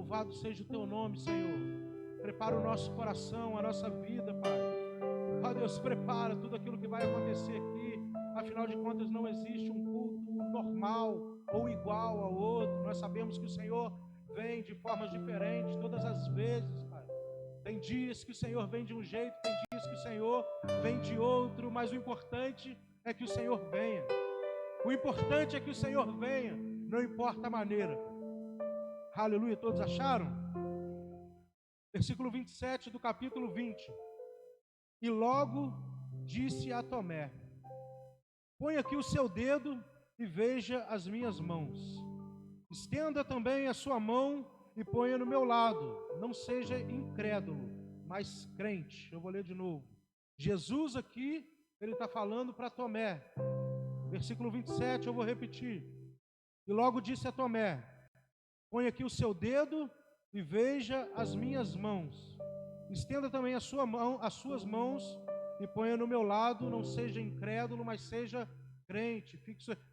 Louvado seja o Teu nome, Senhor. Prepara o nosso coração, a nossa vida, Pai. Ó Deus, prepara tudo aquilo que vai acontecer aqui. Afinal de contas, não existe um culto normal ou igual ao outro. Nós sabemos que o Senhor vem de formas diferentes todas as vezes, Pai. Tem dias que o Senhor vem de um jeito, tem dias que o Senhor vem de outro, mas o importante é que o Senhor venha. O importante é que o Senhor venha, não importa a maneira. Aleluia, todos acharam? Versículo 27 do capítulo 20. E logo disse a Tomé: põe aqui o seu dedo e veja as minhas mãos. Estenda também a sua mão e ponha no meu lado. Não seja incrédulo, mas crente. Eu vou ler de novo. Jesus aqui, ele está falando para Tomé. Versículo 27, eu vou repetir. E logo disse a Tomé: põe aqui o seu dedo e veja as minhas mãos. Estenda também a sua mão, as suas mãos e ponha no meu lado. Não seja incrédulo, mas seja crente.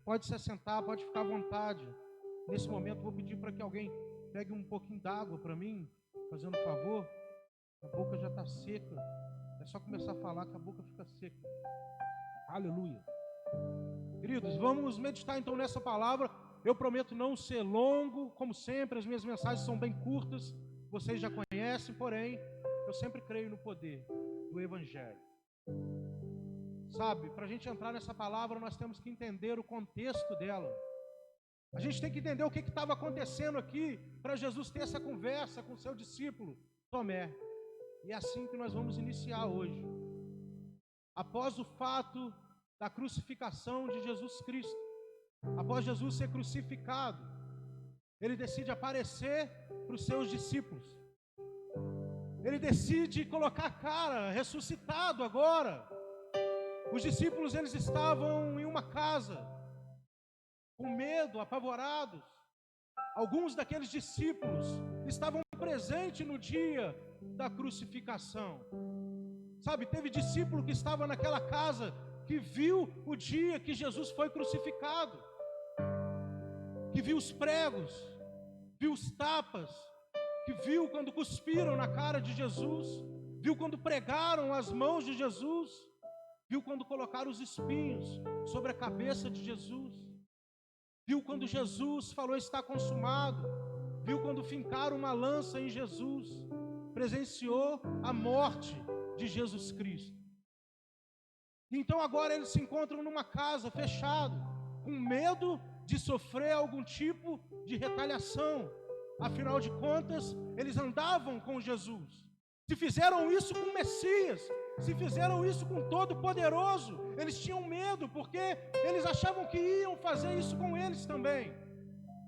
Pode se assentar, pode ficar à vontade. Nesse momento vou pedir para que alguém pegue um pouquinho d'água para mim, fazendo um favor. A boca já está seca. É só começar a falar que a boca fica seca. Aleluia. Queridos, vamos meditar então nessa palavra. Eu prometo não ser longo, como sempre, as minhas mensagens são bem curtas, vocês já conhecem, porém, eu sempre creio no poder do Evangelho. Sabe, para a gente entrar nessa palavra, nós temos que entender o contexto dela. A gente tem que entender o que estava acontecendo aqui, para Jesus ter essa conversa com o seu discípulo, Tomé. E é assim que nós vamos iniciar hoje. Após o fato da crucificação de Jesus Cristo, após Jesus ser crucificado, ele decide aparecer para os seus discípulos. Ele decide colocar a cara, ressuscitado agora. Os discípulos, eles estavam em uma casa, com medo, apavorados. Alguns daqueles discípulos estavam presentes no dia da crucificação. Sabe, teve discípulo que estava naquela casa, que viu o dia que Jesus foi crucificado, que viu os pregos, viu os tapas, que viu quando cuspiram na cara de Jesus, viu quando pregaram as mãos de Jesus, viu quando colocaram os espinhos sobre a cabeça de Jesus, viu quando Jesus falou está consumado, viu quando fincaram uma lança em Jesus, presenciou a morte de Jesus Cristo. Então agora eles se encontram numa casa fechada, com medo de sofrer algum tipo de retaliação. Afinal de contas, eles andavam com Jesus. Se fizeram isso com o Messias, se fizeram isso com o Todo-Poderoso, eles tinham medo, porque eles achavam que iam fazer isso com eles também.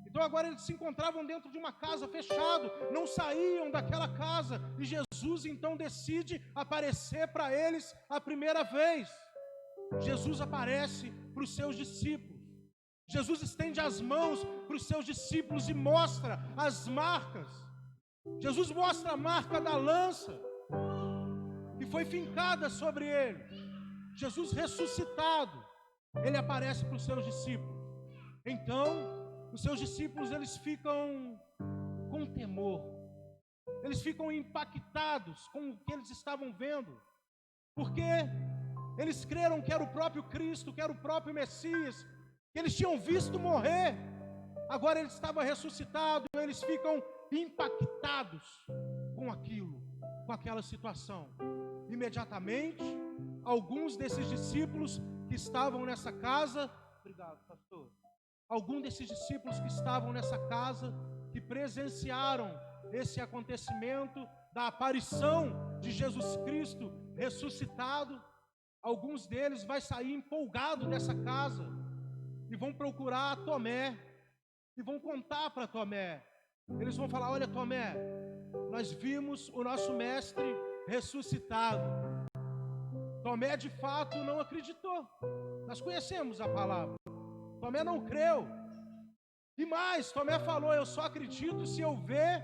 Então agora eles se encontravam dentro de uma casa fechada, não saíam daquela casa, e Jesus então decide aparecer para eles a primeira vez. Jesus aparece para os seus discípulos. Jesus estende as mãos para os seus discípulos e mostra as marcas. Jesus mostra a marca da lança que foi fincada sobre ele. Jesus ressuscitado, ele aparece para os seus discípulos. Então, os seus discípulos, eles ficam com temor. Eles ficam impactados com o que eles estavam vendo, porque eles creram que era o próprio Cristo, que era o próprio Messias, que eles tinham visto morrer. Agora ele estava ressuscitado. Eles ficam impactados com aquilo, com aquela situação. Imediatamente, alguns desses discípulos que estavam nessa casa, obrigado, pastor. Alguns desses discípulos que estavam nessa casa, que presenciaram esse acontecimento da aparição de Jesus Cristo ressuscitado, alguns deles vai sair empolgado dessa casa e vão procurar Tomé e vão contar para Tomé. Eles vão falar: olha, Tomé, nós vimos o nosso mestre ressuscitado. Tomé de fato não acreditou. Nós conhecemos a palavra. Tomé não creu. E mais, Tomé falou: eu só acredito se eu ver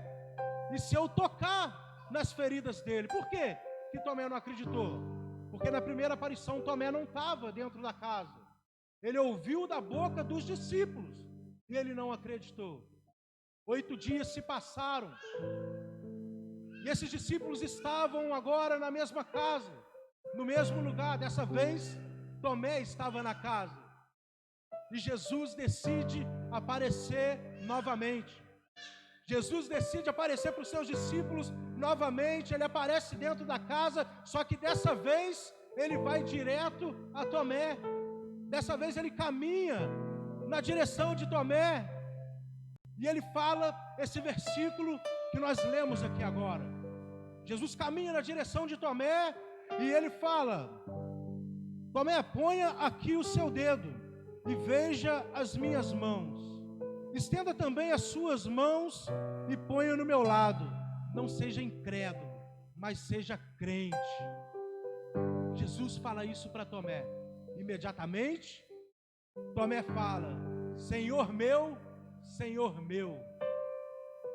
e se eu tocar nas feridas dele. Por quê que Tomé não acreditou? Porque na primeira aparição Tomé não estava dentro da casa. Ele ouviu da boca dos discípulos e ele não acreditou. 8 dias se passaram. E esses discípulos estavam agora na mesma casa, no mesmo lugar. Dessa vez, Tomé estava na casa. E Jesus decide aparecer novamente. Jesus decide aparecer para os seus discípulos novamente. Ele aparece dentro da casa, só que dessa vez ele vai direto a Tomé. Dessa vez ele caminha na direção de Tomé. E ele fala esse versículo que nós lemos aqui agora. Jesus caminha na direção de Tomé e ele fala: Tomé, ponha aqui o seu dedo e veja as minhas mãos. Estenda também as suas mãos e ponha no meu lado. Não seja incrédulo, mas seja crente. Jesus fala isso para Tomé. Imediatamente, Tomé fala: Senhor meu, Senhor meu.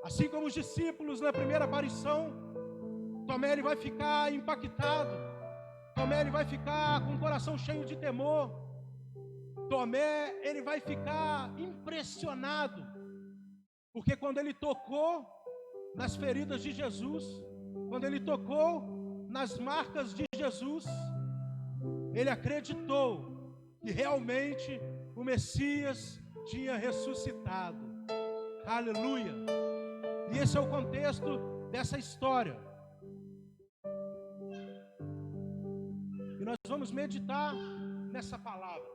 Assim como os discípulos na primeira aparição, Tomé ele vai ficar impactado. Tomé ele vai ficar com o coração cheio de temor. Tomé ele vai ficar impressionado, porque quando ele tocou nas feridas de Jesus, quando ele tocou nas marcas de Jesus, ele acreditou que realmente o Messias tinha ressuscitado. Aleluia! E esse é o contexto dessa história. E nós vamos meditar nessa palavra.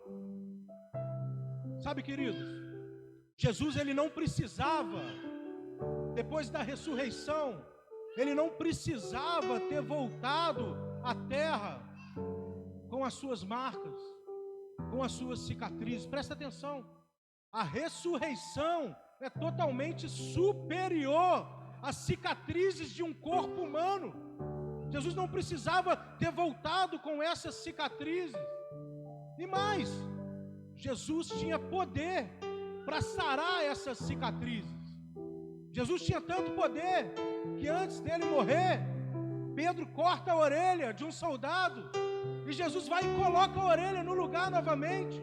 Sabe, queridos, Jesus ele não precisava, depois da ressurreição, ele não precisava ter voltado à terra com as suas marcas, com as suas cicatrizes. Presta atenção, a ressurreição é totalmente superior às cicatrizes de um corpo humano. Jesus não precisava ter voltado com essas cicatrizes. E mais, Jesus tinha poder para sarar essas cicatrizes. Jesus tinha tanto poder que antes dele morrer, Pedro corta a orelha de um soldado e Jesus vai e coloca a orelha no lugar novamente.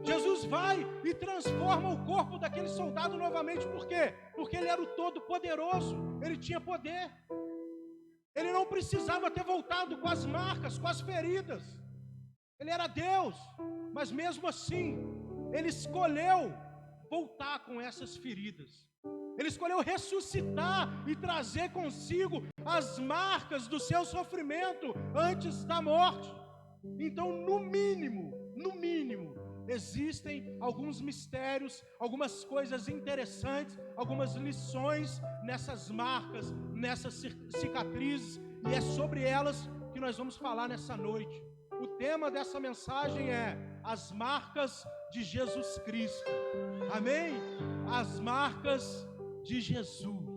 Jesus vai e transforma o corpo daquele soldado novamente. Por quê? Porque ele era o Todo-Poderoso, ele tinha poder. Ele não precisava ter voltado com as marcas, com as feridas. Ele era Deus, mas mesmo assim, ele escolheu voltar com essas feridas. Ele escolheu ressuscitar e trazer consigo as marcas do seu sofrimento antes da morte. Então, no mínimo, existem alguns mistérios, algumas coisas interessantes, algumas lições nessas marcas, nessas cicatrizes, e é sobre elas que nós vamos falar nessa noite. O tema dessa mensagem é as marcas de Jesus Cristo. Amém? As marcas de Jesus.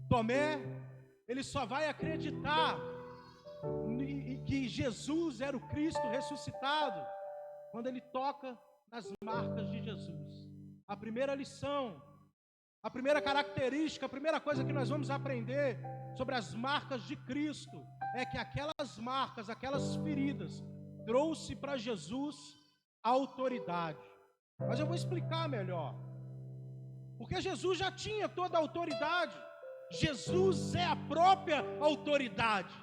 Tomé, ele só vai acreditar que Jesus era o Cristo ressuscitado quando ele toca nas marcas de Jesus. A primeira lição, a primeira característica, a primeira coisa que nós vamos aprender sobre as marcas de Cristo é que aquelas marcas, aquelas feridas, trouxe para Jesus autoridade. Mas eu vou explicar melhor. Porque Jesus já tinha toda a autoridade. Jesus é a própria autoridade.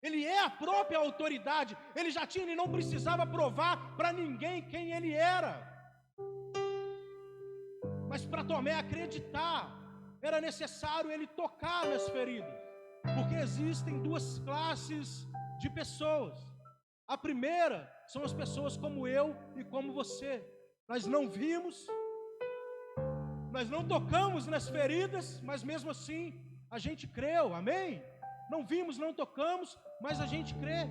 Ele é a própria autoridade. Ele já tinha, ele não precisava provar para ninguém quem ele era. Mas para Tomé acreditar, era necessário ele tocar nas feridas. Porque existem duas classes de pessoas. A primeira são as pessoas como eu e como você. Nós não vimos, nós não tocamos nas feridas, mas mesmo assim a gente creu, amém? Não vimos, não tocamos, mas a gente crê.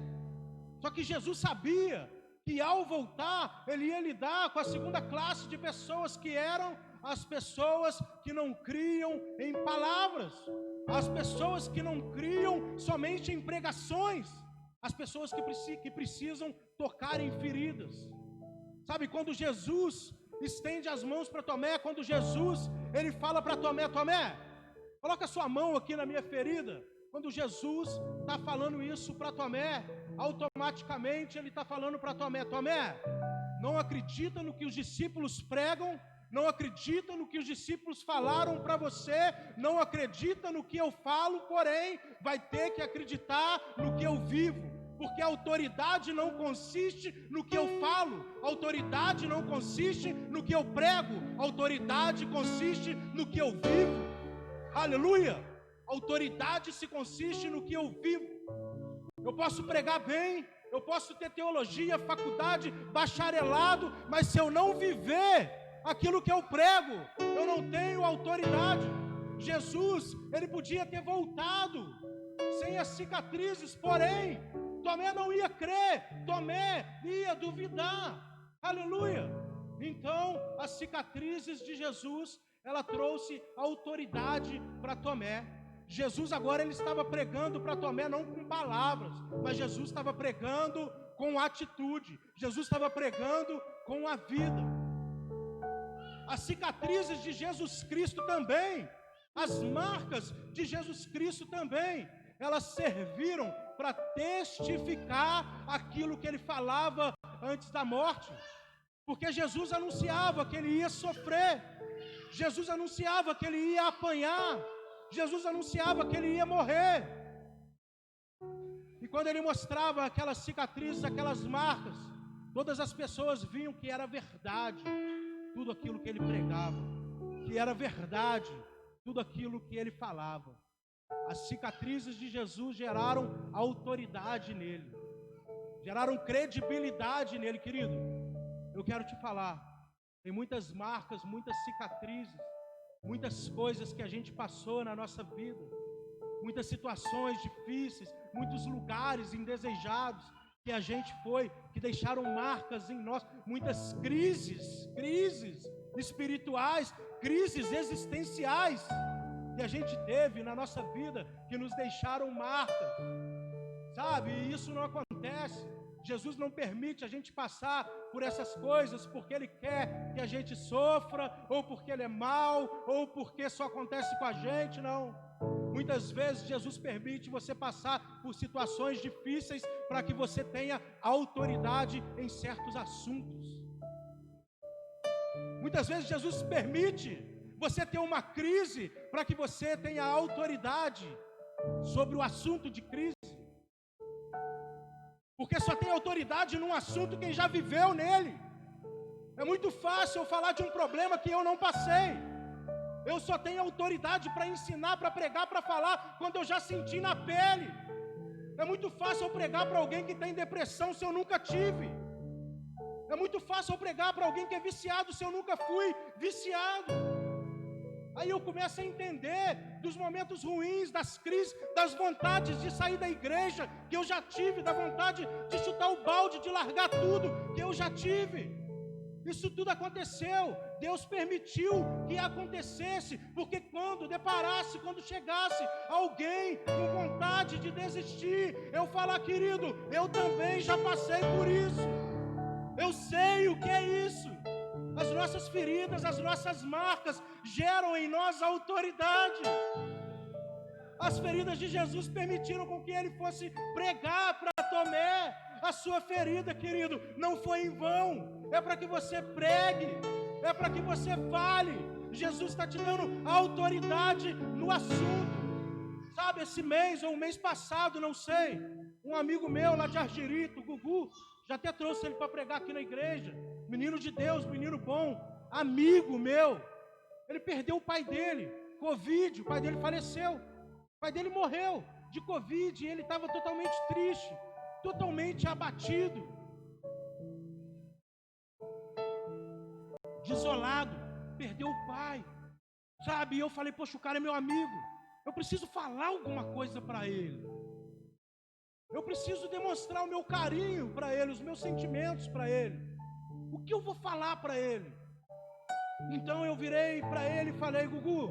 Só que Jesus sabia que ao voltar, ele ia lidar com a segunda classe de pessoas, que eram as pessoas que não criam em palavras, as pessoas que não criam somente em pregações, as pessoas que precisam tocar em feridas. Sabe, quando Jesus estende as mãos para Tomé, quando Jesus ele fala para Tomé: Tomé, coloca sua mão aqui na minha ferida. Quando Jesus está falando isso para Tomé, automaticamente ele está falando para Tomé: Tomé, não acredita no que os discípulos pregam, não acredita no que os discípulos falaram para você, não acredita no que eu falo, porém, vai ter que acreditar no que eu vivo. Porque a autoridade não consiste no que eu falo, a autoridade não consiste no que eu prego, a autoridade consiste no que eu vivo. Aleluia! A autoridade se consiste no que eu vivo. Eu posso pregar bem, eu posso ter teologia, faculdade, bacharelado, mas se eu não viver aquilo que eu prego, eu não tenho autoridade. Jesus, ele podia ter voltado sem as cicatrizes, porém, Tomé não ia crer, Tomé ia duvidar, aleluia. Então, as cicatrizes de Jesus, ela trouxe autoridade para Tomé. Jesus agora ele estava pregando para Tomé não com palavras, mas Jesus estava pregando com atitude, Jesus estava pregando com a vida. As cicatrizes de Jesus Cristo também, as marcas de Jesus Cristo também, elas serviram para testificar aquilo que ele falava antes da morte, porque Jesus anunciava que ele ia sofrer, Jesus anunciava que ele ia apanhar, Jesus anunciava que ele ia morrer. E quando ele mostrava aquelas cicatrizes, aquelas marcas, todas as pessoas viam que era verdade tudo aquilo que ele pregava, que era verdade tudo aquilo que ele falava. As cicatrizes de Jesus geraram autoridade nele, geraram credibilidade nele, querido. Eu quero te falar, tem muitas marcas, muitas cicatrizes, muitas coisas que a gente passou na nossa vida, muitas situações difíceis, muitos lugares indesejados que a gente foi, que deixaram marcas em nós, muitas crises espirituais, crises existenciais que a gente teve na nossa vida, que nos deixaram marcas, sabe? E isso não acontece. Jesus não permite a gente passar por essas coisas porque Ele quer que a gente sofra, ou porque Ele é mau, ou porque só acontece com a gente, não. Muitas vezes Jesus permite você passar por situações difíceis para que você tenha autoridade em certos assuntos. Muitas vezes Jesus permite você ter uma crise para que você tenha autoridade sobre o assunto de crise. Porque só tem autoridade num assunto quem já viveu nele. É muito fácil eu falar de um problema que eu não passei. Eu só tenho autoridade para ensinar, para pregar, para falar quando eu já senti na pele. É muito fácil eu pregar para alguém que tem depressão se eu nunca tive. É muito fácil eu pregar para alguém que é viciado se eu nunca fui viciado. Aí eu começo a entender dos momentos ruins, das crises, das vontades de sair da igreja que eu já tive, da vontade de chutar o balde, de largar tudo que eu já tive. Isso tudo aconteceu, Deus permitiu que acontecesse, porque quando deparasse, quando chegasse alguém com vontade de desistir, eu falar, querido, eu também já passei por isso, eu sei o que é isso. As nossas feridas, as nossas marcas geram em nós autoridade. As feridas de Jesus permitiram com que ele fosse pregar para Tomé. A sua ferida, querido, não foi em vão. É para que você pregue, é para que você fale. Jesus está te dando autoridade no assunto. Sabe, esse mês ou o mês passado, não sei, um amigo meu lá de Argirito, Gugu, já até trouxe ele para pregar aqui na igreja. Menino de Deus, menino bom, amigo meu. Ele perdeu o pai dele, Covid, o pai dele faleceu. O pai dele morreu de Covid e ele estava totalmente triste, totalmente abatido, desolado, perdeu o pai. Sabe, e eu falei, poxa, o cara é meu amigo. Eu preciso falar alguma coisa para ele. Eu preciso demonstrar o meu carinho para ele, os meus sentimentos para ele. O que eu vou falar para ele? Então eu virei para ele e falei, Gugu,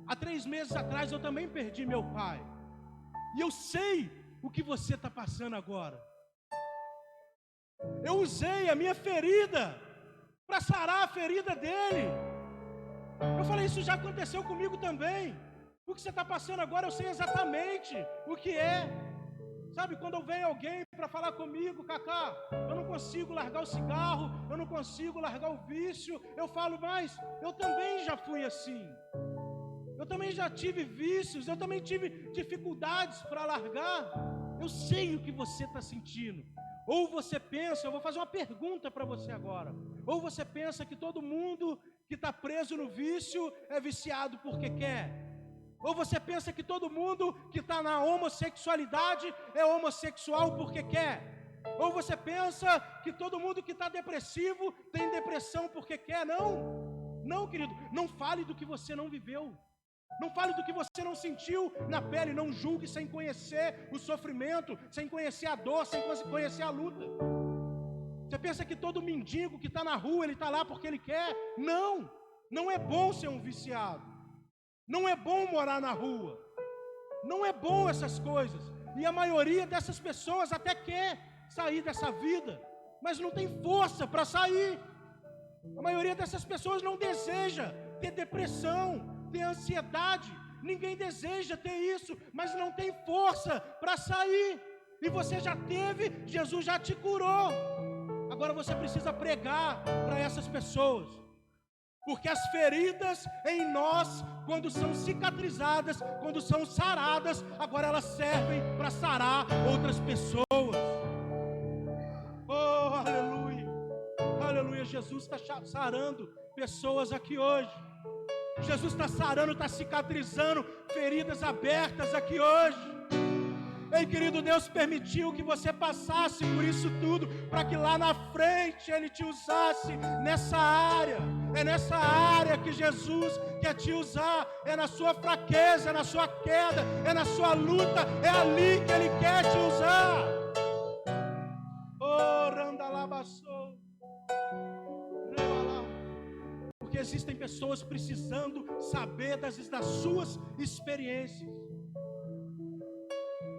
há 3 meses atrás eu também perdi meu pai. E eu sei o que você está passando agora. Eu usei a minha ferida para sarar a ferida dele. Eu falei, isso já aconteceu comigo também. O que você está passando agora eu sei exatamente o que é. Sabe, quando vem alguém para falar comigo, Cacá, eu não consigo largar o cigarro, eu não consigo largar o vício, eu falo, mas eu também já fui assim. Eu também já tive vícios, eu também tive dificuldades para largar. Eu sei o que você está sentindo. Ou você pensa, eu vou fazer uma pergunta para você agora. Ou você pensa que todo mundo que está preso no vício é viciado porque quer. Ou você pensa que todo mundo que está na homossexualidade é homossexual porque quer. Ou você pensa que todo mundo que está depressivo tem depressão porque quer. Não, não, querido, não fale do que você não viveu. Não fale do que você não sentiu na pele. Não julgue sem conhecer o sofrimento, sem conhecer a dor, sem conhecer a luta. Você pensa que todo mendigo que está na rua, ele está lá porque ele quer. Não, não é bom ser um viciado. Não é bom morar na rua. Não é bom essas coisas. E a maioria dessas pessoas até quer sair dessa vida, mas não tem força para sair. A maioria dessas pessoas não deseja ter depressão, ter ansiedade. Ninguém deseja ter isso, mas não tem força para sair. E você já teve, Jesus já te curou. Agora você precisa pregar para essas pessoas. Porque as feridas em nós, quando são cicatrizadas, quando são saradas, agora elas servem para sarar outras pessoas. Oh, aleluia, aleluia. Jesus está sarando pessoas aqui hoje. Jesus está sarando, está cicatrizando feridas abertas aqui hoje. Ei, querido, Deus permitiu que você passasse por isso tudo, para que lá na frente Ele te usasse nessa área. É nessa área que Jesus quer te usar. É na sua fraqueza, é na sua queda, é na sua luta. É ali que Ele quer te usar. Oh, randalabaçou. Porque existem pessoas precisando saber das suas experiências.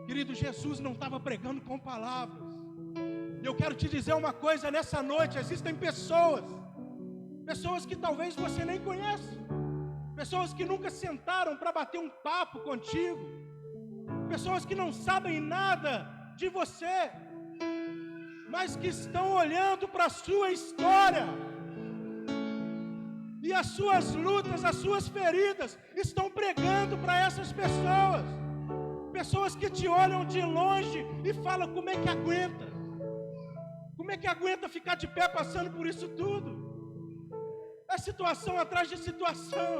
Querido, Jesus não estava pregando com palavras. E eu quero te dizer uma coisa nessa noite: existem pessoas que talvez você nem conheça, pessoas que nunca sentaram para bater um papo contigo, pessoas que não sabem nada de você, mas que estão olhando para a sua história, e as suas lutas, as suas feridas, estão pregando para essas pessoas. Pessoas que te olham de longe e falam: como é que aguenta? Como é que aguenta ficar de pé passando por isso tudo? É situação atrás de situação,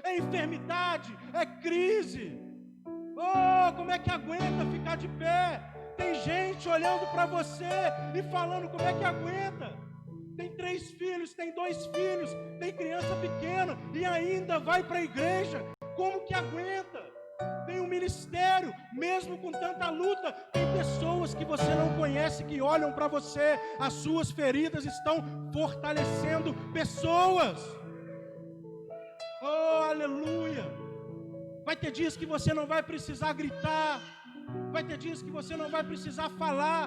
é enfermidade, é crise. Oh, como é que aguenta ficar de pé? Tem gente olhando para você e falando: como é que aguenta? Tem 3 filhos, tem 2 filhos, tem criança pequena e ainda vai para a igreja. Como que aguenta? Tem um ministério, mesmo com tanta luta. Tem pessoas que você não conhece que olham para você. As suas feridas estão fortalecendo pessoas. Oh, aleluia. Vai ter dias que você não vai precisar gritar. Vai ter dias que você não vai precisar falar.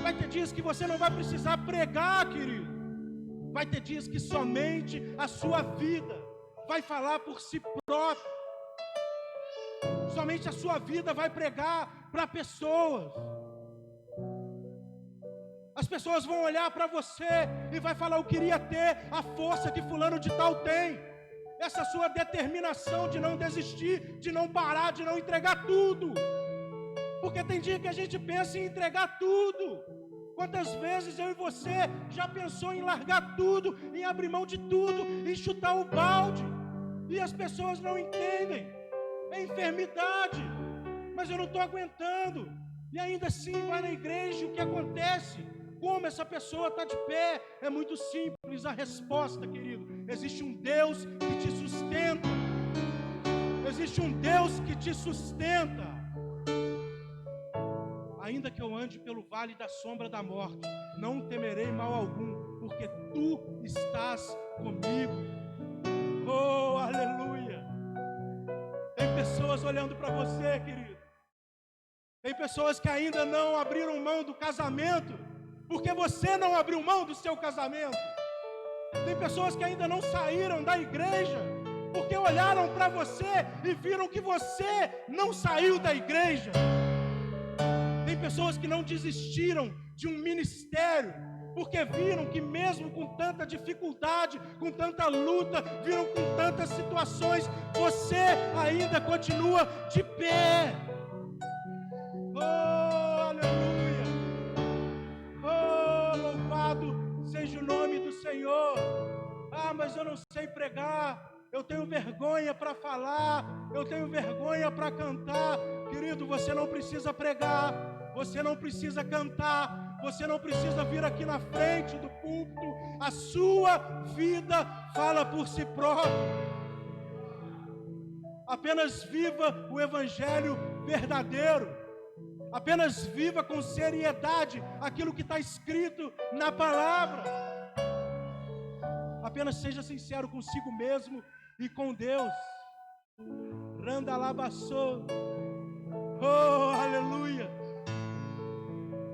Vai ter dias que você não vai precisar pregar, querido. Vai ter dias que somente a sua vida vai falar por si própria. Somente a sua vida vai pregar para pessoas. As pessoas vão olhar para você e vai falar: eu queria ter a força que fulano de tal tem. Essa sua determinação de não desistir, de não parar, de não entregar tudo. Porque tem dia que a gente pensa em entregar tudo. Quantas vezes eu e você já pensou em largar tudo, em abrir mão de tudo, em chutar o balde? E as pessoas não entendem. É enfermidade, mas eu não estou aguentando. E ainda assim vai na igreja. O que acontece? Como essa pessoa está de pé? É muito simples a resposta, querido. Existe um Deus que te sustenta. Existe um Deus que te sustenta. Ainda que eu ande pelo vale da sombra da morte, não temerei mal algum, porque tu estás comigo. Oh, aleluia. Tem pessoas olhando para você, querido. Tem pessoas que ainda não abriram mão do casamento, porque você não abriu mão do seu casamento. Tem pessoas que ainda não saíram da igreja, porque olharam para você e viram que você não saiu da igreja. pessoas que não desistiram de um ministério, porque viram que mesmo com tanta dificuldade, com tanta luta, viram com tantas situações, você ainda continua de pé. Oh, aleluia! Oh, louvado seja o nome do Senhor. Ah, mas eu não sei pregar, eu tenho vergonha para falar, eu tenho vergonha para cantar. Querido, você não precisa pregar, você não precisa cantar, você não precisa vir aqui na frente do púlpito. A sua vida fala por si própria. Apenas viva o evangelho verdadeiro. Apenas viva com seriedade aquilo que está escrito na palavra. Apenas seja sincero consigo mesmo e com Deus. Randalabassou. Oh, aleluia!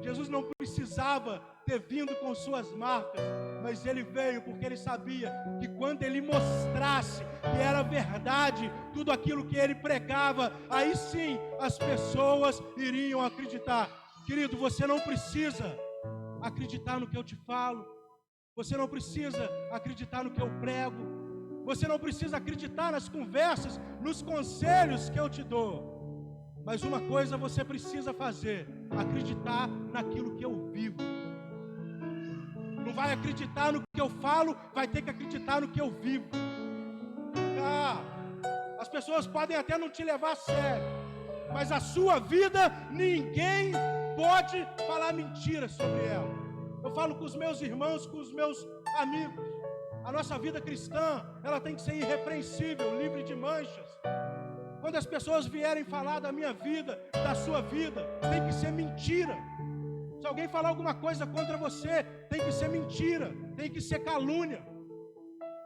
Jesus não precisava ter vindo com suas marcas, mas ele veio porque ele sabia que quando ele mostrasse que era verdade tudo aquilo que ele pregava, aí sim as pessoas iriam acreditar. Querido, você não precisa acreditar no que eu te falo, você não precisa acreditar no que eu prego, você não precisa acreditar nas conversas, nos conselhos que eu te dou. Mas uma coisa você precisa fazer: acreditar naquilo que eu vivo. Não vai acreditar no que eu falo, vai ter que acreditar no que eu vivo. As pessoas podem até não te levar a sério, mas a sua vida, ninguém pode falar mentira sobre ela. Eu falo com os meus irmãos, com os meus amigos. A nossa vida cristã, ela tem que ser irrepreensível, livre de manchas. Quando as pessoas vierem falar da minha vida, da sua vida, tem que ser mentira. Se alguém falar alguma coisa contra você, tem que ser mentira, tem que ser calúnia.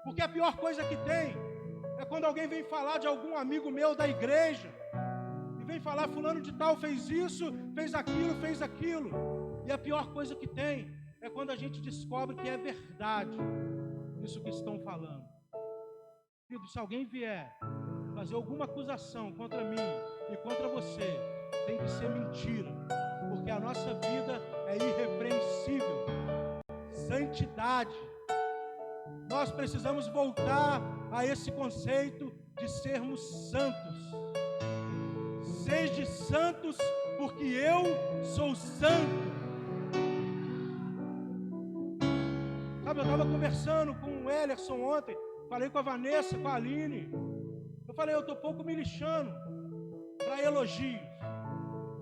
Porque a pior coisa que tem é quando alguém vem falar de algum amigo meu da igreja, e vem falar: fulano de tal fez isso, fez aquilo. E a pior coisa que tem é quando a gente descobre que é verdade isso que estão falando. Querido, se alguém vier fazer alguma acusação contra mim e contra você, tem que ser mentira, porque a nossa vida é irrepreensível. Santidade. Nós precisamos voltar a esse conceito de sermos santos. Sede santos, porque eu sou santo. Sabe, eu estava conversando com o Ellerson ontem, falei com a Vanessa, com a Aline. Eu falei: eu estou pouco me lixando para elogios.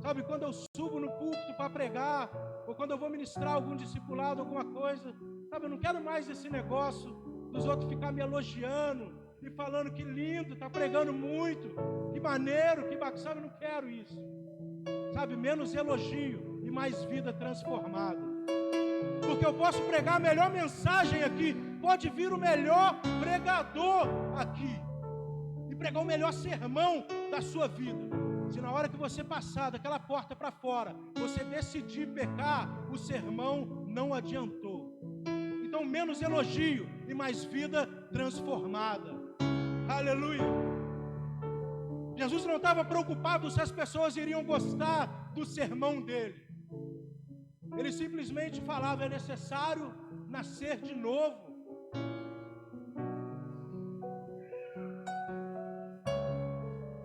Sabe, quando eu subo no púlpito para pregar, ou quando eu vou ministrar algum discipulado, alguma coisa, sabe, eu não quero mais esse negócio dos outros ficar me elogiando e falando que lindo, está pregando muito, que maneiro, que bacana. Sabe, eu não quero isso. Sabe, menos elogio e mais vida transformada. Porque eu posso pregar a melhor mensagem aqui, pode vir o melhor pregador aqui e pregar o melhor sermão da sua vida. Se na hora que você passar daquela porta para fora, você decidir pecar, o sermão não adiantou. Então, menos elogio e mais vida transformada. Aleluia! Jesus não estava preocupado se as pessoas iriam gostar do sermão dele. Ele simplesmente falava: é necessário nascer de novo.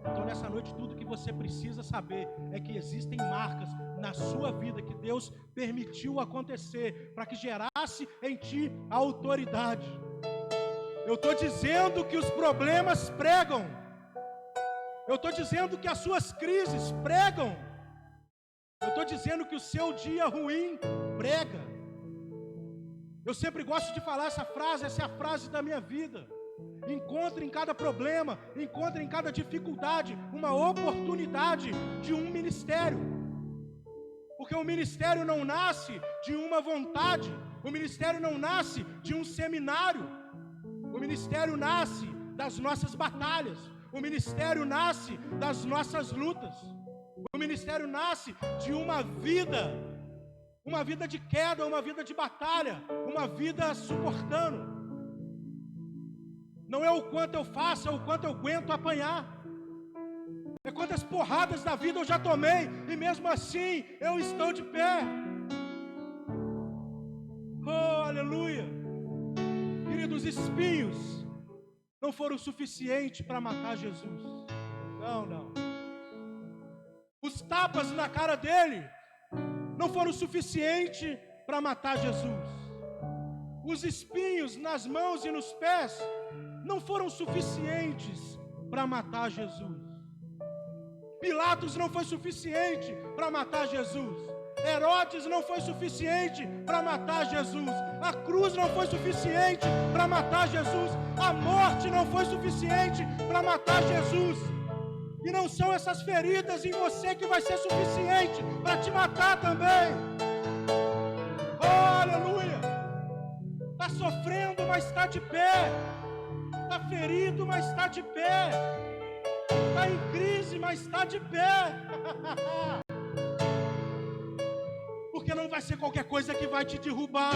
Então, nessa noite, tudo que você precisa saber é que existem marcas na sua vida que Deus permitiu acontecer para que gerasse em ti a autoridade. Eu estou dizendo que os problemas pregam. Eu estou dizendo que as suas crises pregam. Eu estou dizendo que o seu dia ruim prega. Eu sempre gosto de falar essa frase, essa é a frase da minha vida. Encontre em cada problema, encontre em cada dificuldade uma oportunidade de um ministério. Porque o ministério não nasce de uma vontade, o ministério não nasce de um seminário. O ministério nasce das nossas batalhas, o ministério nasce das nossas lutas. O ministério nasce de uma vida de queda, uma vida de batalha, uma vida suportando. Não é o quanto eu faço, é o quanto eu aguento apanhar. É quantas porradas da vida eu já tomei, e mesmo assim eu estou de pé. Oh, aleluia. Queridos, os espinhos não foram suficientes para matar Jesus. Não. Os tapas na cara dele não foram suficientes para matar Jesus. Os espinhos nas mãos e nos pés não foram suficientes para matar Jesus. Pilatos não foi suficiente para matar Jesus. Herodes não foi suficiente para matar Jesus. A cruz não foi suficiente para matar Jesus. A morte não foi suficiente para matar Jesus. E não são essas feridas em você que vai ser suficiente para te matar também. Oh, aleluia. Está sofrendo, mas está de pé. Está ferido, mas está de pé. Está em crise, mas está de pé. Porque não vai ser qualquer coisa que vai te derrubar.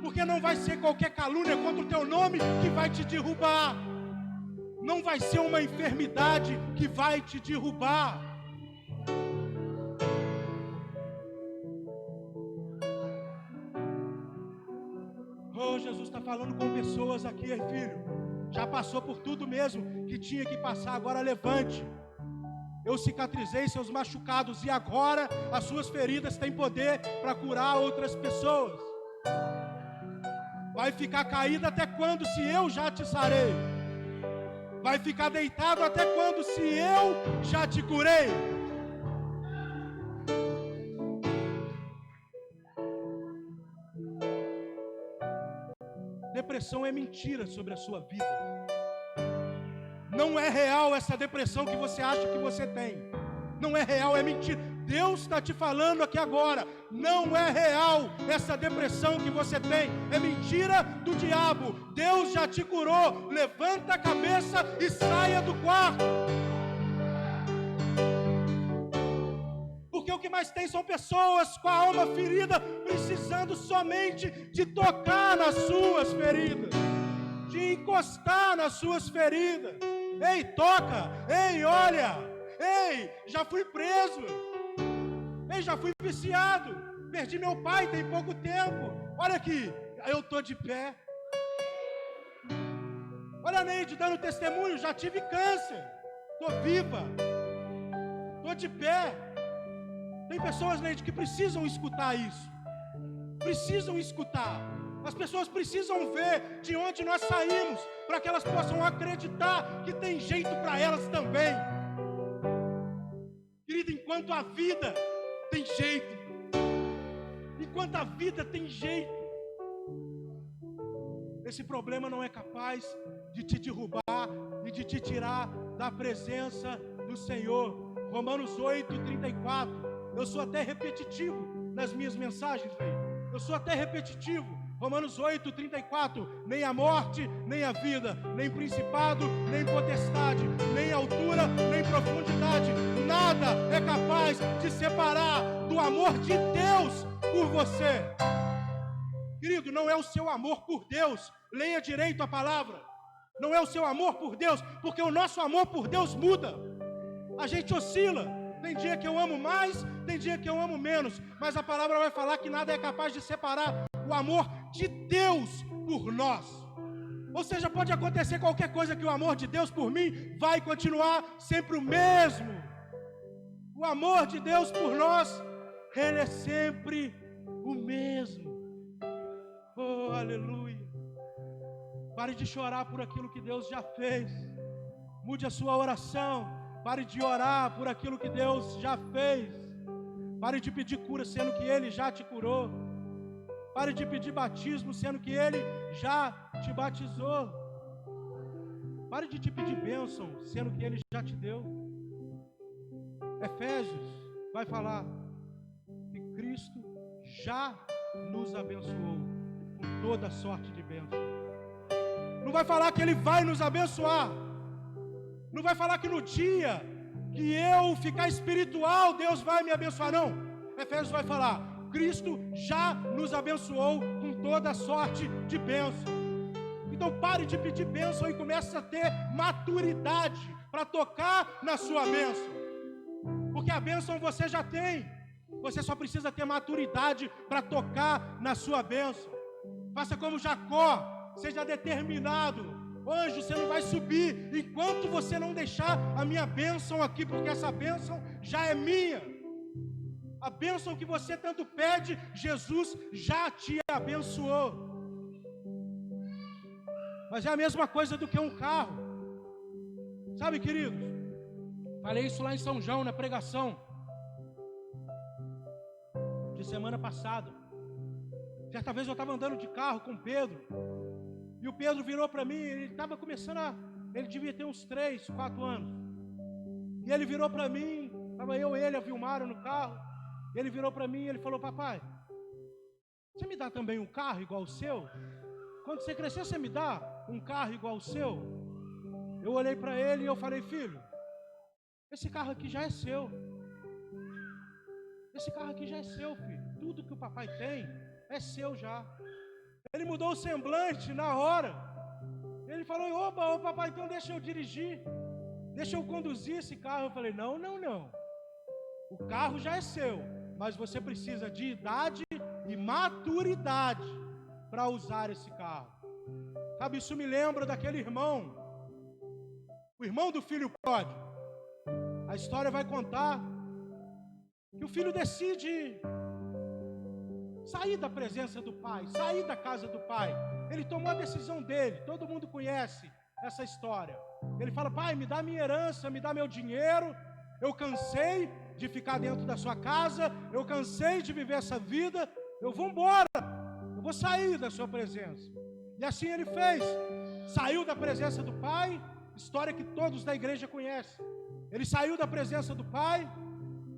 Porque não vai ser qualquer calúnia contra o teu nome que vai te derrubar. Não vai ser uma enfermidade que vai te derrubar. Oh, Jesus está falando com pessoas aqui, filho. Já passou por tudo mesmo que tinha que passar, agora levante. Eu cicatrizei seus machucados e agora as suas feridas têm poder para curar outras pessoas. Vai ficar caído até quando, se eu já te sarei? Vai ficar deitado até quando, se eu já te curei? Depressão é mentira sobre a sua vida. Não é real essa depressão que você acha que você tem. Não é real, é mentira. Deus está te falando aqui agora. Não é real essa depressão que você tem. É mentira do diabo. Deus já te curou. Levanta a cabeça e saia do quarto. Porque o que mais tem são pessoas com a alma ferida, precisando somente de tocar nas suas feridas, de encostar nas suas feridas. Ei, toca! Ei, olha! Ei, já fui preso! Ei, já fui viciado! Perdi meu pai tem pouco tempo! Olha aqui, eu estou de pé. Olha a Neide dando testemunho, já tive câncer, estou viva, estou de pé. Tem pessoas, Neide, que precisam escutar isso. Precisam escutar. As pessoas precisam ver de onde nós saímos, para que elas possam acreditar que tem jeito para elas também. Querido, enquanto a vida tem jeito, enquanto a vida tem jeito, esse problema não é capaz de te derrubar e de te tirar da presença do Senhor. Romanos 8:34. Eu sou até repetitivo nas minhas mensagens, velho. Eu sou até repetitivo. Romanos 8:34. Nem a morte, nem a vida, nem principado, nem potestade, nem altura, nem profundidade, nada é capaz de separar do amor de Deus por você. Querido, não é o seu amor por Deus. Leia direito a palavra. Não é o seu amor por Deus, porque o nosso amor por Deus muda. A gente oscila. Tem dia que eu amo mais, tem dia que eu amo menos. Mas a palavra vai falar que nada é capaz de separar o amor de Deus por nós. Ou seja, pode acontecer qualquer coisa que o amor de Deus por mim vai continuar sempre o mesmo. O amor de Deus por nós, ele é sempre o mesmo. Oh, aleluia. Pare de chorar por aquilo que Deus já fez. Mude a sua oração. Pare de orar por aquilo que Deus já fez. Pare de pedir cura, sendo que Ele já te curou. Pare de pedir batismo, sendo que Ele já te batizou. Pare de te pedir bênção, sendo que Ele já te deu. Efésios vai falar que Cristo já nos abençoou com toda sorte de bênção. Não vai falar que Ele vai nos abençoar. Não vai falar que no dia que eu ficar espiritual, Deus vai me abençoar, não. Efésios vai falar, Cristo já nos abençoou com toda sorte de bênção. Então pare de pedir bênção e comece a ter maturidade para para tocar na sua bênção. Porque a bênção você já tem. Você só precisa ter maturidade para tocar na sua bênção. Faça como Jacó, seja determinado. Anjo, você não vai subir enquanto você não deixar a minha bênção aqui, porque essa bênção já é minha. A bênção que você tanto pede, Jesus já te abençoou. Mas é a mesma coisa do que um carro. Sabe, queridos? Falei isso lá em São João, na pregação de semana passada. Certa vez eu estava andando de carro com o Pedro, e o Pedro virou para mim, ele estava começando ele devia ter uns 3, 4 anos. E ele virou para mim, estava eu, ele, a Vilmara no carro, e ele virou para mim e ele falou: papai, você me dá também um carro igual o seu? Quando você crescer, você me dá um carro igual o seu? Eu olhei para ele e eu falei: filho, esse carro aqui já é seu. Esse carro aqui já é seu, filho. Tudo que o papai tem é seu já. Ele mudou o semblante na hora. Ele falou: opa, papai, então deixa eu dirigir. Deixa eu conduzir esse carro. Eu falei: não. O carro já é seu, mas você precisa de idade e maturidade para usar esse carro. Sabe, isso me lembra daquele irmão, o irmão do filho pródigo. A história vai contar que o filho decide sair da presença do pai, sair da casa do pai. Ele tomou a decisão dele, todo mundo conhece essa história. Ele fala: pai, me dá minha herança, me dá meu dinheiro, eu cansei de ficar dentro da sua casa, eu cansei de viver essa vida, eu vou embora, eu vou sair da sua presença. E assim ele fez, saiu da presença do pai, história que todos da igreja conhecem. Ele saiu da presença do pai,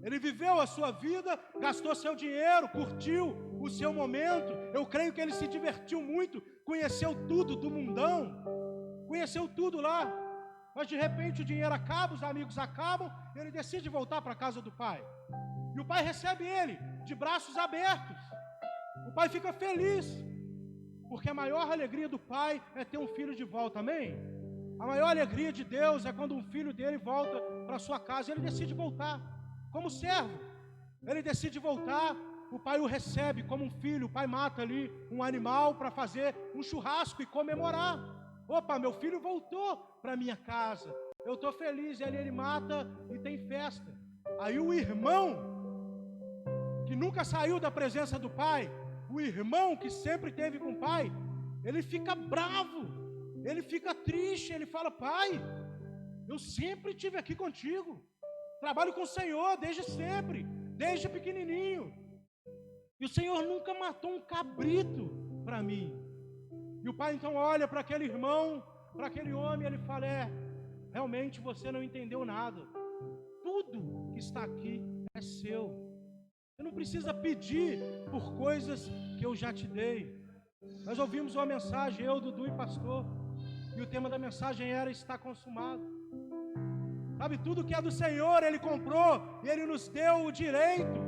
ele viveu a sua vida, gastou seu dinheiro, curtiu o seu momento. Eu creio que ele se divertiu muito, conheceu tudo do mundão, conheceu tudo lá. Mas de repente o dinheiro acaba, os amigos acabam, e ele decide voltar para a casa do pai. E o pai recebe ele de braços abertos. O pai fica feliz, porque a maior alegria do pai é ter um filho de volta, amém? A maior alegria de Deus é quando um filho dele volta para sua casa. Ele decide voltar como servo, ele decide voltar. O pai o recebe como um filho. O pai mata ali um animal para fazer um churrasco e comemorar. Opa, meu filho voltou para minha casa, eu estou feliz. E ali ele mata e tem festa. Aí o irmão que nunca saiu da presença do pai, o irmão que sempre esteve com o pai, ele fica bravo, ele fica triste. Ele fala: pai, eu sempre estive aqui contigo, trabalho com o Senhor desde sempre, desde pequenininho, e o Senhor nunca matou um cabrito para mim. E o pai então olha para aquele irmão, para aquele homem, e ele fala: realmente você não entendeu nada, tudo que está aqui é seu. Você não precisa pedir por coisas que eu já te dei. Nós ouvimos uma mensagem, eu, Dudu e pastor, e o tema da mensagem era: está consumado. Sabe, tudo que é do Senhor Ele comprou, e Ele nos deu o direito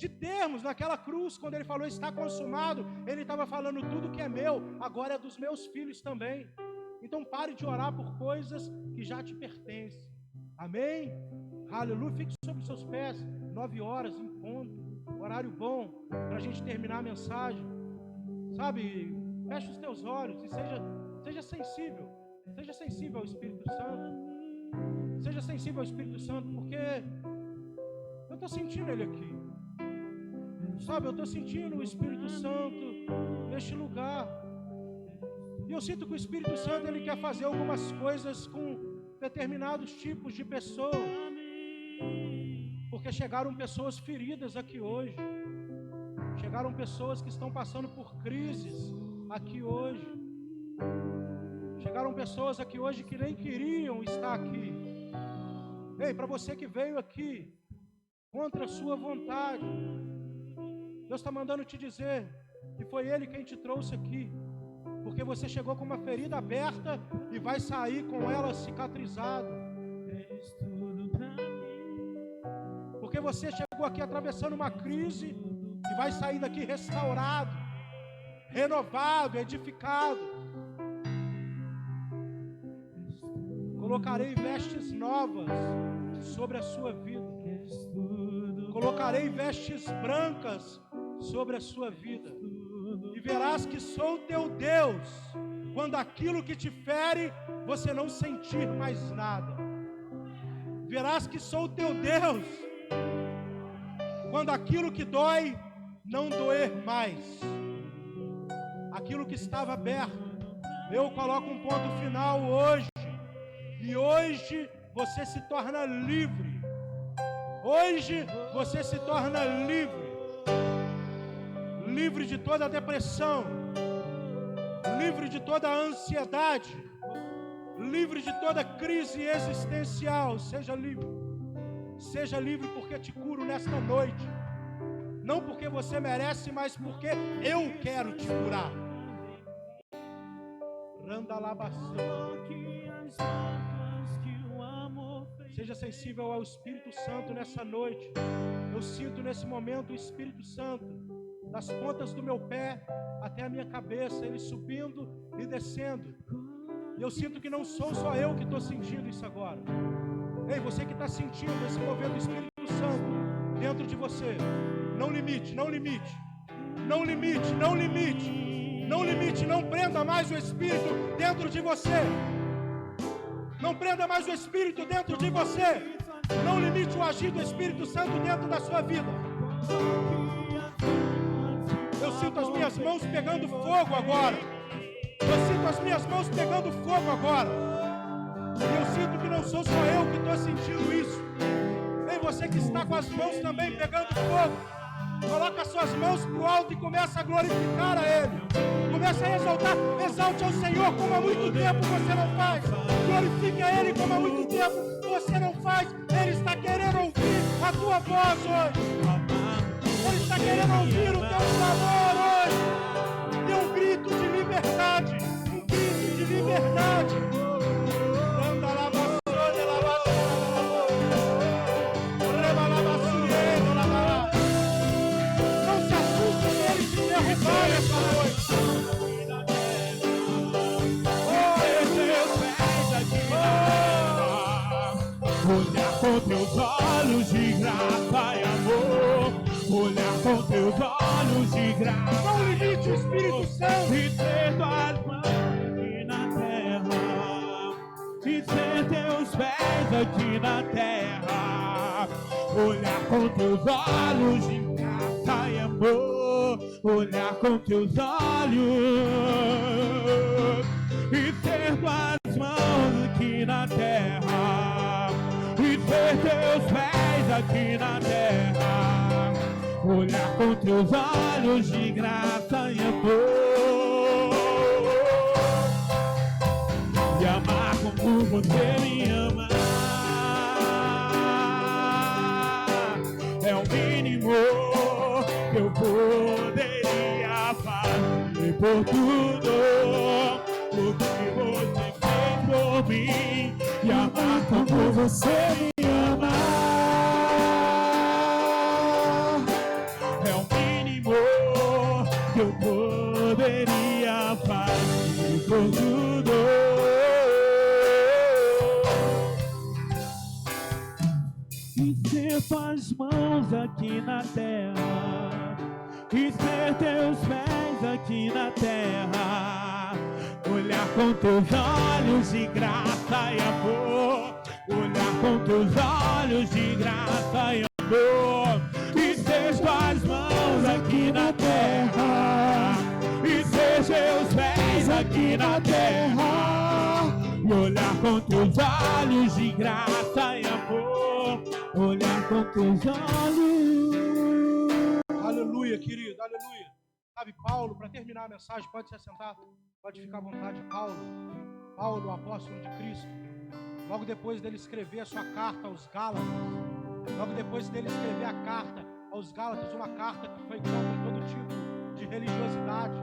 de termos naquela cruz. Quando Ele falou está consumado, Ele estava falando: tudo que é meu, agora é dos meus filhos também. Então pare de orar por coisas que já te pertencem, amém? Aleluia. Fique sobre os seus pés, 9 horas em ponto, horário bom para a gente terminar a mensagem. Sabe, feche os teus olhos e seja sensível ao Espírito Santo. Seja sensível ao Espírito Santo, porque eu estou sentindo Ele aqui. Sabe, eu estou sentindo o Espírito Santo neste lugar. E eu sinto que o Espírito Santo, Ele quer fazer algumas coisas com determinados tipos de pessoas. Porque chegaram pessoas feridas aqui hoje. Chegaram pessoas que estão passando por crises aqui hoje. Chegaram pessoas aqui hoje que nem queriam estar aqui. Ei, para você que veio aqui contra a sua vontade, Deus está mandando te dizer que foi Ele quem te trouxe aqui, porque você chegou com uma ferida aberta e vai sair com ela cicatrizada. Porque você chegou aqui atravessando uma crise e vai sair daqui restaurado, renovado, edificado. Colocarei vestes novas sobre a sua vida. Colocarei vestes brancas sobre a sua vida. E verás que sou teu Deus, quando aquilo que te fere, você não sentir mais nada. Verás que sou teu Deus, quando aquilo que dói, não doer mais. Aquilo que estava aberto, eu coloco um ponto final hoje. E hoje você se torna livre. Hoje você se torna livre. Livre de toda a depressão. Livre de toda a ansiedade. Livre de toda crise existencial. Seja livre. Seja livre porque te curo nesta noite. Não porque você merece, mas porque eu quero te curar. Seja sensível ao Espírito Santo nessa noite. Eu sinto nesse momento o Espírito Santo, das pontas do meu pé até a minha cabeça, ele subindo e descendo. E eu sinto que não sou só eu que estou sentindo isso agora. Ei, você que está sentindo esse mover do Espírito Santo dentro de você, não limite, não limite, não limite, não limite, não limite, não prenda mais o Espírito dentro de você. Não prenda mais o Espírito dentro de você. Não limite o agir do Espírito Santo dentro da sua vida. Eu sinto as minhas mãos pegando fogo agora. Eu sinto as minhas mãos pegando fogo agora. E eu sinto que não sou só eu que estou sentindo isso. Ei, você que está com as mãos também pegando fogo. Coloca as suas mãos para o alto e começa a glorificar a Ele. Começa a exaltar. Exalte ao Senhor como há muito tempo você não faz. Glorifique a Ele como há muito tempo você não faz. Ele está querendo ouvir a tua voz hoje. Ele está querendo ouvir o teu clamor hoje. Dê um grito de liberdade. Um grito de liberdade. Olhar com teus olhos de graça e amor. Olhar com teus olhos de graça. Não limite o Espírito Santo. E ter tuas mãos aqui na terra. E ter teus pés aqui na terra. Olhar com teus olhos de graça e amor. Olhar com teus olhos. E ter tuas mãos aqui na terra. E ver teus pés aqui na terra. Olhar com teus olhos de graça e amor. E amar como você me ama. É o mínimo que eu poderia fazer por tudo o que você fez por mim. E amar como você me ama. É o mínimo que eu poderia fazer por tudo. E ter tuas mãos aqui na terra. E ter teus pés aqui na terra. Olhar com teus olhos de graça e amor. Olhar com teus olhos de graça e amor. E ter tuas mãos aqui na terra. E ter teus pés aqui na terra. E olhar com teus olhos de graça e amor. Olhar com teus olhos. Aleluia, querido, aleluia. Sabe, Paulo, para terminar a mensagem, pode se assentar, pode ficar à vontade. Paulo, o apóstolo de Cristo, logo depois dele escrever a sua carta aos Gálatas, logo depois dele escrever a carta aos Gálatas, uma carta que foi contra todo tipo de religiosidade,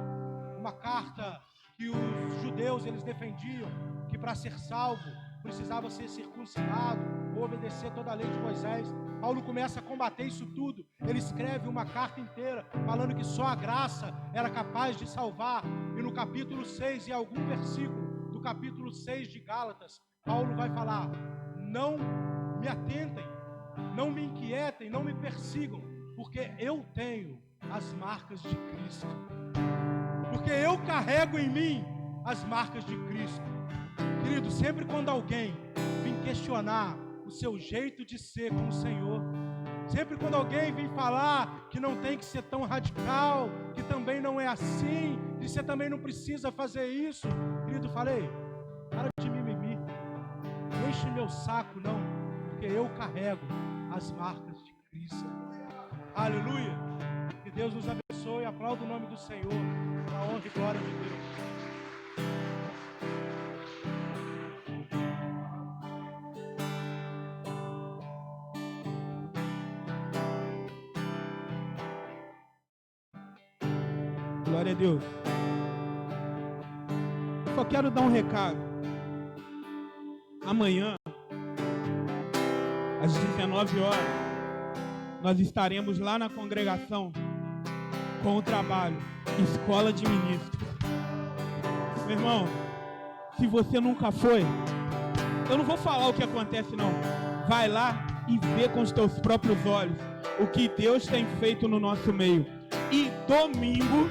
uma carta que os judeus eles defendiam que para ser salvo precisava ser circuncidado, obedecer toda a lei de Moisés. Paulo começa a combater isso tudo. Ele escreve uma carta inteira falando que só a graça era capaz de salvar. E no capítulo 6, em algum versículo do capítulo 6 de Gálatas, Paulo vai falar: não me atentem, não me inquietem, não me persigam, porque eu tenho as marcas de Cristo. Porque eu carrego em mim as marcas de Cristo. Querido, sempre quando alguém vem questionar o seu jeito de ser com o Senhor, sempre quando alguém vem falar que não tem que ser tão radical, que também não é assim, que você também não precisa fazer isso, querido, falei: para de mimimi, não enche meu saco não, porque eu carrego as marcas de Cristo. Aleluia. Que Deus nos abençoe. Aplauda o nome do Senhor, para a honra e glória de Deus. Glória a Deus. Só quero dar um recado. Amanhã, às 19 horas, nós estaremos lá na congregação com o trabalho Escola de Ministros. Meu irmão, se você nunca foi, eu não vou falar o que acontece não. Vai lá e vê com os teus próprios olhos o que Deus tem feito no nosso meio. E domingo,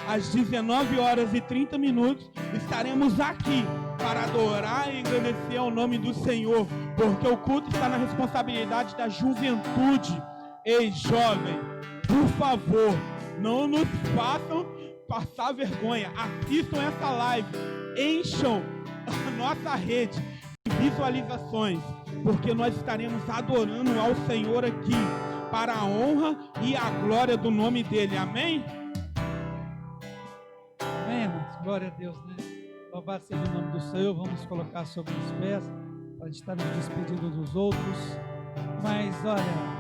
às 19 horas e 30 minutos, estaremos aqui para adorar e engrandecer ao nome do Senhor, porque o culto está na responsabilidade da juventude. Ei, jovem, por favor, não nos façam passar vergonha. Assistam essa live, encham a nossa rede de visualizações, porque nós estaremos adorando ao Senhor aqui, para a honra e a glória do nome dele. Amém? Amém, irmãos? Glória a Deus, né? Louvado seja o nome do Senhor. Vamos colocar sobre os pés para a gente estar nos despedindo dos outros. Mas olha,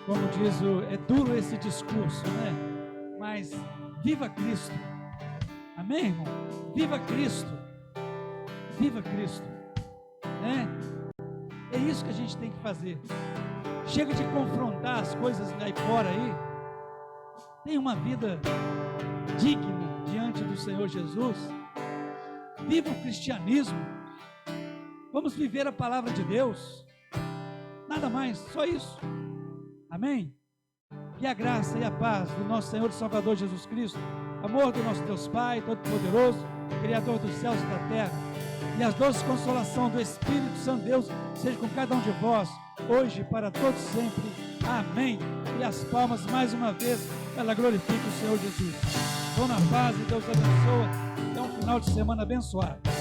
como diz é duro esse discurso, né? Mas viva Cristo. Amém, irmão? Viva Cristo. Viva Cristo, né? É isso que a gente tem que fazer. Chega de confrontar as coisas aí fora aí. Tem uma vida digna diante do Senhor Jesus. Viva o cristianismo. Vamos viver a palavra de Deus. Nada mais, só isso. Amém? Que a graça e a paz do nosso Senhor e Salvador Jesus Cristo, amor do nosso Deus Pai Todo-Poderoso, Criador dos céus e da terra, e as doces consolações do Espírito Santo de Deus seja com cada um de vós, hoje e para todos sempre. Amém. E as palmas mais uma vez, ela glorifica o Senhor Jesus. Vão na paz e Deus abençoe. Até um final de semana abençoado.